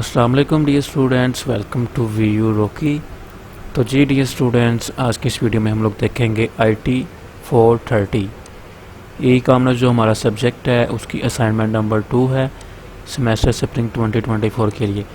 अस्सलाम वालेकुम dear students, welcome to VU Rocky. तो जी डियर स्टूडेंट्स, आज की इस वीडियो में हम लोग देखेंगे IT 430 ई कॉमर्स जो हमारा सब्जेक्ट है उसकी असाइनमेंट नंबर 2 है सेमेस्टर स्प्रिंग 2024 के लिए।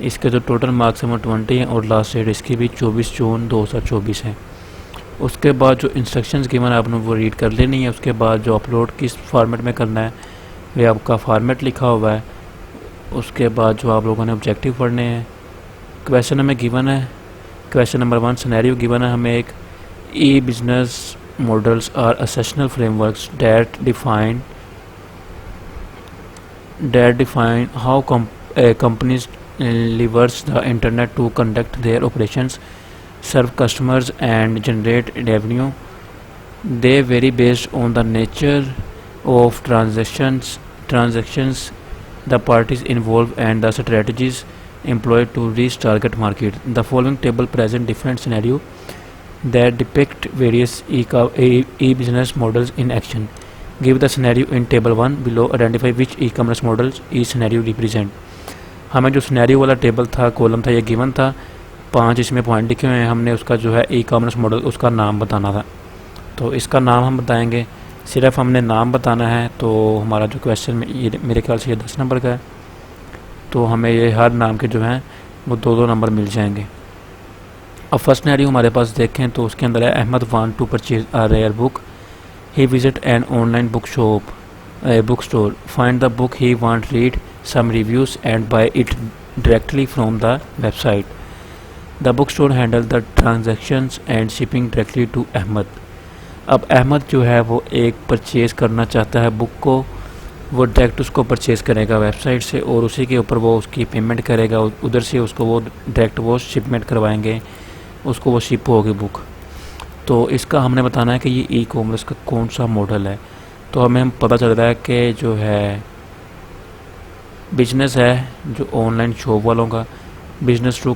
इसके जो टोटल मार्क्स हैं वो 20 हैं और लास्ट डेट इसकी भी 24 जून 2024 है। उसके बाद जो इंस्ट्रक्शंस गिवन है आपने वो रीड कर लेनी है। उसके बाद जो अपलोड किस फॉर्मेट में करना है वे आपका फॉर्मेट लिखा हुआ है। उसके बाद जो आप लोगों ने ऑब्जेक्टिव पढ़ने हैं, क्वेश्चन हमें गिवन है। क्वेश्चन नंबर 1 सिनेरियो गिवन है हमें एक e business models are essential frameworks that define how companies levers the internet to conduct their operations, serve customers and generate revenue. They vary based on the nature of transactions, the parties involved and the strategies employed to reach target market. The following table present different scenario that depict various e-business models in action. Give the scenario in table 1 below. Identify which e-commerce models each scenario represent. हमें जो scenario वाला table था, column था, ये given था। 5 इसमें point लिखे हुए हैं। हमने उसका जो है ई-कॉमर्स मॉडल उसका नाम बताना था, तो इसका नाम हम बताएंगे। सिर्फ हमने नाम बताना है। तो हमारा जो क्वेश्चन में ये मेरे ख्याल से ये 10 नंबर का है, तो हमें ये हर नाम के जो हैं वो 2-2 नंबर मिल जाएंगे। अब फर्स्ट सिनेरियो हमारे पास देखें तो उसके अंदर है Ahmed want to purchase a rare book. He visit an online book store, find the book he want, read some reviews and buy it directly from the website. The bookstore handle the transactions and shipping directly to Ahmed. अब अहमद जो है वो एक purchase करना चाहता है book को, वो डायरेक्ट उसको परचेज़ करेगा वेबसाइट से और उसी के ऊपर वो उसकी पेमेंट करेगा। उधर से उसको वो डायरेक्ट वो शिपमेंट करवाएंगे, उसको वो शिप होगी बुक। तो इसका हमने बताना है कि ये ई कॉमर्स का कौन सा मॉडल है। तो हमें पता चल रहा है कि जो है बिजनेस है जो ऑनलाइन शॉप वालों का, बिजनेस टू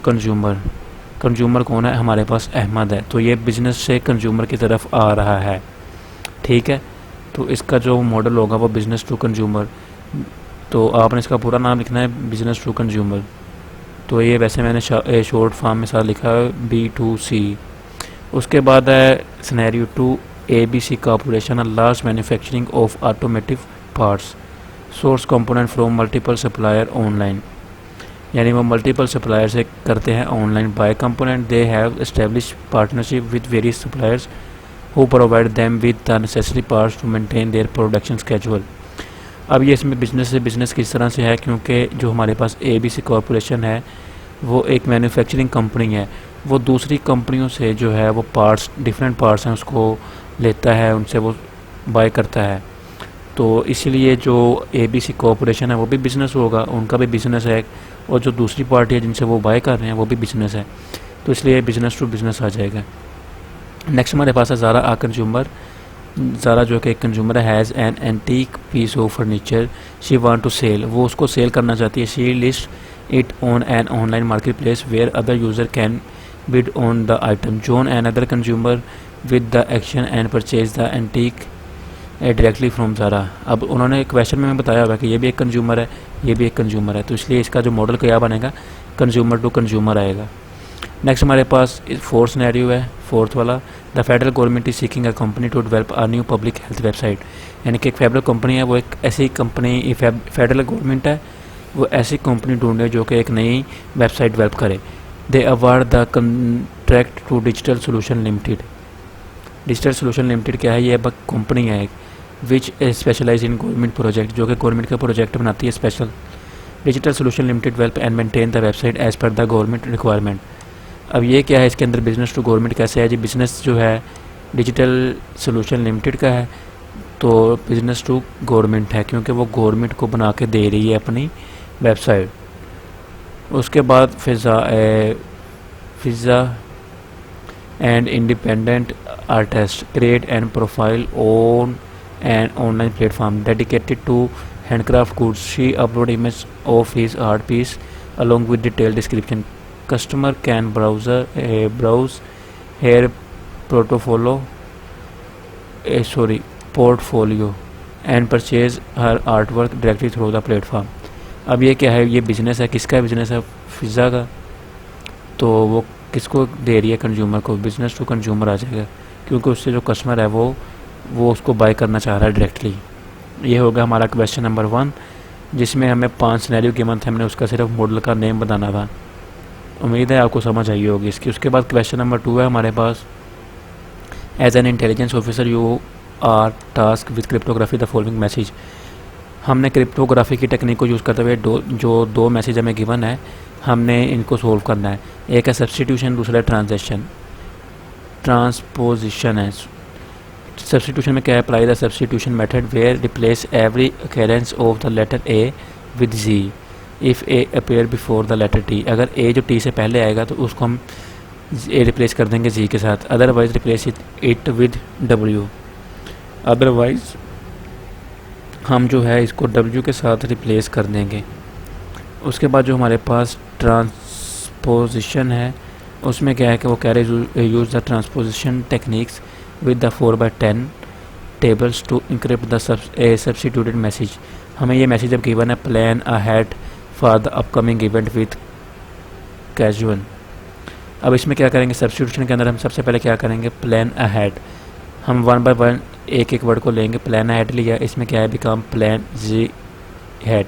कंज्यूमर कौन है हमारे पास, अहमद है। तो ये बिजनेस से कंज्यूमर की तरफ आ रहा है, ठीक है। तो इसका जो मॉडल होगा वो बिजनेस टू कंज्यूमर। तो आपने इसका पूरा नाम लिखना है बिजनेस टू कंज्यूमर। तो ये वैसे मैंने शॉर्ट फॉर्म में साथ लिखा है B2C। उसके बाद है scenario 2 ABC corporation, a large manufacturing of automotive parts, source component from multiple supplier online. यानी वो मल्टीपल सप्लायर से करते हैं online buy component. They have establish partnership with various suppliers who provide them with the necessary parts to maintain their production schedule. अब ये इसमें business से business किस तरह से है, क्योंकि जो हमारे पास ABC कॉर्पोरेशन है वो एक मैन्युफैक्चरिंग कंपनी है। वो दूसरी कंपनियों से जो है वो पार्ट्स, डिफरेंट पार्ट्स हैं, उसको लेता है, उनसे वो बाय करता है। तो इसीलिए जो ABC कॉर्पोरेशन है वो भी बिज़नेस होगा, उनका भी बिज़नेस है, और जो दूसरी पार्टी है जिनसे वो बाय कर रहे हैं वो भी बिज़नेस है। तो इसलिए बिज़नेस टू बिज़नेस आ जाएगा। नेक्स्ट हमारे पास है ज़ारा कंज्यूमर। ज़ारा जो कि एक consumer has an antique piece of furniture she want to sell, वो उसको सेल करना चाहती है। She list it on an online market place where other user can bid on the item. John an other consumer with the action and purchase the antique directly from Zara. अब उन्होंने question में बताया हुआ कि ये भी एक consumer है, ये भी एक कंज्यूमर है, तो इसलिए इसका जो मॉडल क्या बनेगा, कंज्यूमर टू कंज्यूमर आएगा। नेक्स्ट हमारे पास फोर्थ सिनेरियो है, फोर्थ वाला, the federal government is seeking a company to develop a new public health website. यानी कि एक फेडरल कंपनी है, वो एक ऐसी कंपनी, फेडरल गवर्नमेंट है, वो ऐसी कंपनी ढूंढे जो कि एक नई वेबसाइट डेवलप करे। They award the contract to digital solution limited. Digital solution limited क्या है, ये अब कंपनी है एक, which specialize in government project, जो कि गवर्नमेंट का प्रोजेक्ट बनाती है special. Digital solution limited develop and maintain the website as per the government requirement. अब ये क्या है, इसके अंदर बिजनेस टू गवर्नमेंट कैसे है जी, बिजनेस जो है डिजिटल सोल्यूशन लिमिटेड का है, तो बिजनेस टू गवर्नमेंट है क्योंकि वो गवर्नमेंट को बना के दे रही है अपनी वेबसाइट। उसके बाद Fiza and independent artist create and profile on an online platform dedicated to handcraft goods. She upload image of his art piece along with detailed description. Customer can browse her portfolio and purchase her artwork directly through the platform. अब ये क्या है, ये business है, किसका business है, pizza का। तो वो किसको दे रही है, कंज्यूमर को, बिज़नेस टू कंज्यूमर आ जाएगा, क्योंकि उससे जो कस्टमर है वो उसको बाय करना चाह रहा है डायरेक्टली। ये होगा हमारा क्वेश्चन नंबर 1, जिसमें हमें 5 सिनेरियो गिवन थे, हमने उसका सिर्फ मॉडल का नेम बताना था। उम्मीद है आपको समझ आई होगी इसकी। उसके बाद क्वेश्चन नंबर 2 है हमारे पास, as an intelligence officer you are task with cryptography the following message. हमने क्रिप्टोग्राफी की टेक्निक को यूज़ करते हुए जो दो मैसेज हमें गिवन है, हमने इनको सोल्व करना है। एक है सब्सटीट्यूशन, दूसरा है ट्रांसपोजिशन है। सब्सटीट्यूशन में क्या apply the substitution method where replace every occurrence of the letter A with G if A appear before the letter T. अगर ए जो टी से पहले आएगा तो उसको हम ए रिप्लेस कर देंगे जी के साथ, otherwise replace it with W. Otherwise हम जो है इसको डब्ल्यू के साथ रिप्लेस कर देंगे। उसके बाद जो हमारे पास ट्रांसपोजिशन है, उसमें क्या है कि वो कह रहे use the transposition techniques with the 4/10 tables two encrypt the substituted message. हमें ये मैसेज अब गिवन है, plan ahead for the upcoming event with casual. अब इसमें क्या करेंगे, सब्स्टिट्यूशन के अंदर हम सबसे पहले क्या करेंगे, प्लान अहेड। हम 1 by 1 एक वर्ड को लेंगे। प्लान अहेड लिया, इसमें क्या है, बिकम प्लान जी हेड।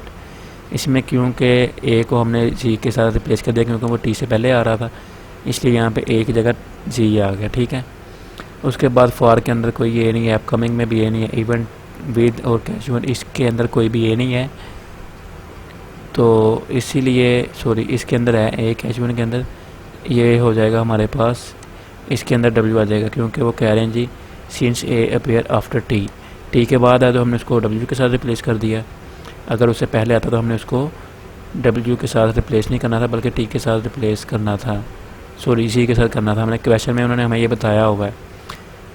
इसमें क्योंकि ए को हमने जी के साथ रिप्लेस कर दिया क्योंकि वो टी से पहले आ रहा था, इसलिए यहाँ पे ए की जगह जी आ गया, ठीक है। उसके बाद फॉर के अंदर कोई ये नहीं है, अपकमिंग में भी ये नहीं है, इवेंट विद और कैजुअल इसके अंदर कोई भी ये नहीं है, तो इसीलिए इसके अंदर है ए, कैजुअल के अंदर ये हो जाएगा हमारे पास, इसके अंदर डब्ल्यू आ जाएगा, क्योंकि वो कह रहे हैं जी सिंस ए अपेयर आफ्टर टी। टी के बाद आया तो हमने उसको डब्ल्यू के साथ रिप्लेस कर दिया। अगर उससे पहले आता तो हमने उसको डब्ल्यू के साथ रिप्लेस नहीं करना था, बल्कि टी के साथ रिप्लेस करना था, जी के साथ करना था। हमने क्वेश्चन में उन्होंने हमें ये बताया हुआ है,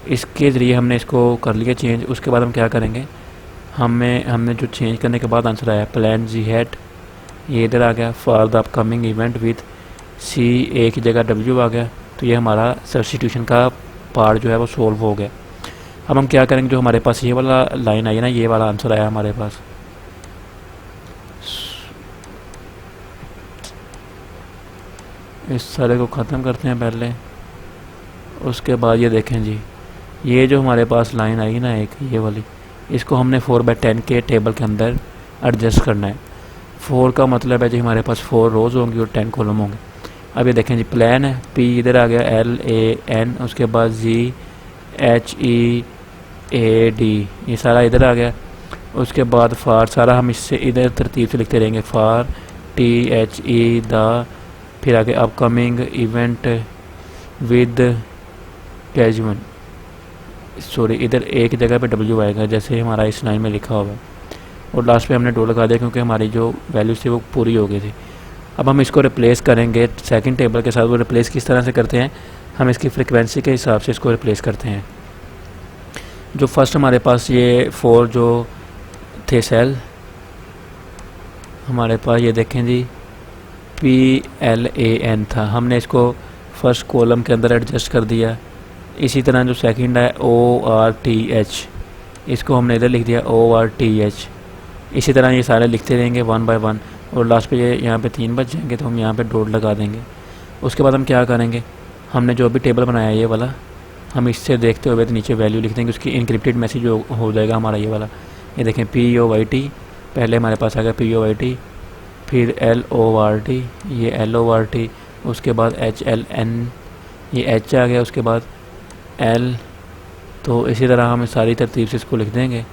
इसके ज़रिए हमने इसको कर लिया चेंज। उसके बाद हम क्या करेंगे, हमने जो चेंज करने के बाद आंसर आया प्लान जी हेड, ये इधर आ गया, for the upcoming event with C A की जगह डब्ल्यू आ गया। तो ये हमारा सब्स्टिट्यूशन का पार्ट जो है वो सोल्व हो गया। अब हम क्या करेंगे, जो हमारे पास ये वाला लाइन आई है ना, ये वाला आंसर आया हमारे पास, इस सारे को ख़त्म करते हैं पहले। उसके बाद ये देखें जी, ये जो हमारे पास लाइन आई ना एक, ये वाली, इसको हमने 4/10 के टेबल के अंदर एडजस्ट करना है। 4 का मतलब है जी हमारे पास 4 रोज़ होंगी और 10 कॉलम होंगे। अब ये देखें जी, प्लान है, पी इधर आ गया, LAN, उसके बाद GHEAD, ये सारा इधर आ गया। उसके बाद फार, सारा हम इससे इधर तरतीब से लिखते रहेंगे, फार THE द, फिर आगे अपकमिंग इवेंट विद कैजुअल, इधर एक जगह पे डब्ल्यू आएगा जैसे हमारा इस लाइन में लिखा हुआ है, और लास्ट पे हमने डॉट लगा दिया क्योंकि हमारी जो वैल्यूज थी वो पूरी हो गई थी। अब हम इसको रिप्लेस करेंगे सेकंड टेबल के साथ। वो रिप्लेस किस तरह से करते हैं, हम इसकी फ्रिक्वेंसी के हिसाब से इसको रिप्लेस करते हैं। जो फर्स्ट हमारे पास ये 4 जो थे सेल हमारे पास, ये देखें जी PLAN था, हमने इसको फर्स्ट कॉलम के अंदर एडजस्ट कर दिया। इसी तरह जो सेकंड है ORTH, इसको हमने इधर लिख दिया ORTH। इसी तरह ये सारे लिखते रहेंगे 1 by 1, और लास्ट पे ये यहाँ पे 3 बच जाएंगे तो हम यहाँ पे डॉट लगा देंगे। उसके बाद हम क्या करेंगे, हमने जो भी टेबल बनाया ये वाला, हम इससे देखते हुए तो नीचे वैल्यू लिख देंगे, उसकी इनक्रिप्टेड मैसेज हो जाएगा हमारा ये वाला। ये देखें POYT, पहले हमारे पास आ गया POYT, फिर LORT, ये LORT, उसके बाद HLN, ये H आ गया, उसके बाद L। तो इसी तरह हम सारी तरतीब से इसको लिख देंगे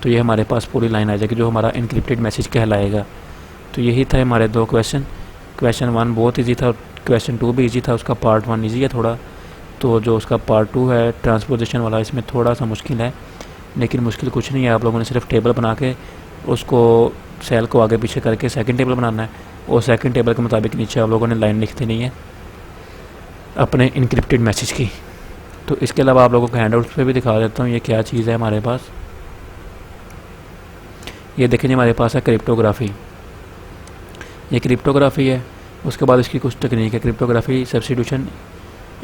तो ये हमारे पास पूरी लाइन आ जाएगी जो हमारा इनक्रिप्टेड मैसेज कहलाएगा। तो यही था हमारे 2 क्वेश्चन। क्वेश्चन 1 बहुत इजी था, क्वेश्चन 2 भी इजी था, उसका पार्ट 1 इजी है थोड़ा, तो जो उसका पार्ट 2 है ट्रांसपोजिशन वाला, इसमें थोड़ा सा मुश्किल है, लेकिन मुश्किल कुछ नहीं है। आप लोगों ने सिर्फ टेबल बना के उसको सेल को आगे पीछे करके सेकंड टेबल बनाना है, और सेकंड टेबल के मुताबिक नीचे आप लोगों ने लाइन लिखती नहीं है अपने इनक्रिप्टेड मैसेज की। तो इसके अलावा आप लोगों को हैंड आउट्स पे भी दिखा देता हूँ ये क्या चीज़ है हमारे पास। ये देखें जी, हमारे पास है क्रिप्टोग्राफी, ये क्रिप्टोग्राफी है। उसके बाद इसकी कुछ टेक्निक है, क्रिप्टोग्राफी सब्स्टिट्यूशन,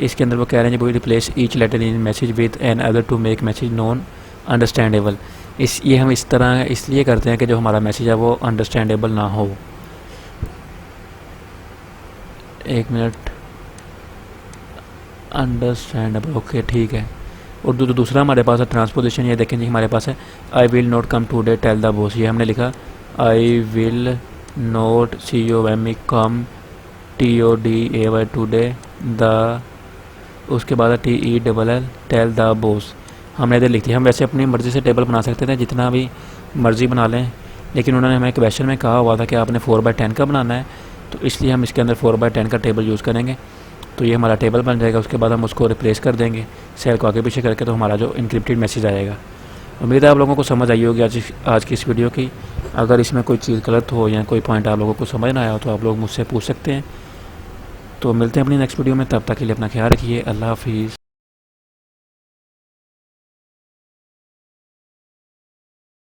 इसके अंदर वो कह रहे हैं G replace each letter in message with an other to make message non understandable. ये हम इस तरह इसलिए करते हैं कि जो हमारा मैसेज है वो अंडरस्टैंडेबल ना हो। एक मिनट, अंडरस्टैंडेबल, ओके ठीक है। और दूसरा हमारे पास है ट्रांसपोजिशन। ये देखें जी हमारे पास है I will not come today tell the boss. ये हमने लिखा I will not COME come TODAY today the, उसके बाद TELL टेल द बॉस। हमने इधर लिख दी। हम वैसे अपनी मर्ज़ी से टेबल बना सकते थे, जितना भी मर्ज़ी बना लें, लेकिन उन्होंने हमें क्वेश्चन में कहा हुआ था कि आपने 4/10 का बनाना है, तो इसलिए हम इसके अंदर 4/10 का टेबल यूज़ करेंगे। तो ये हमारा टेबल बन जाएगा। उसके बाद हम उसको रिप्लेस कर देंगे सेल को आगे पीछे करके, तो हमारा जो इनक्रिप्टेड मैसेज आएगा। उम्मीद है आप लोगों को समझ आई होगी आज की इस वीडियो की। अगर इसमें कोई चीज़ गलत हो या कोई पॉइंट आप लोगों को समझ ना आया हो तो आप लोग मुझसे पूछ सकते हैं। तो मिलते हैं अपनी नेक्स्ट वीडियो में, तब तक के लिए अपना ख्याल रखिए। अल्लाह हाफिज़।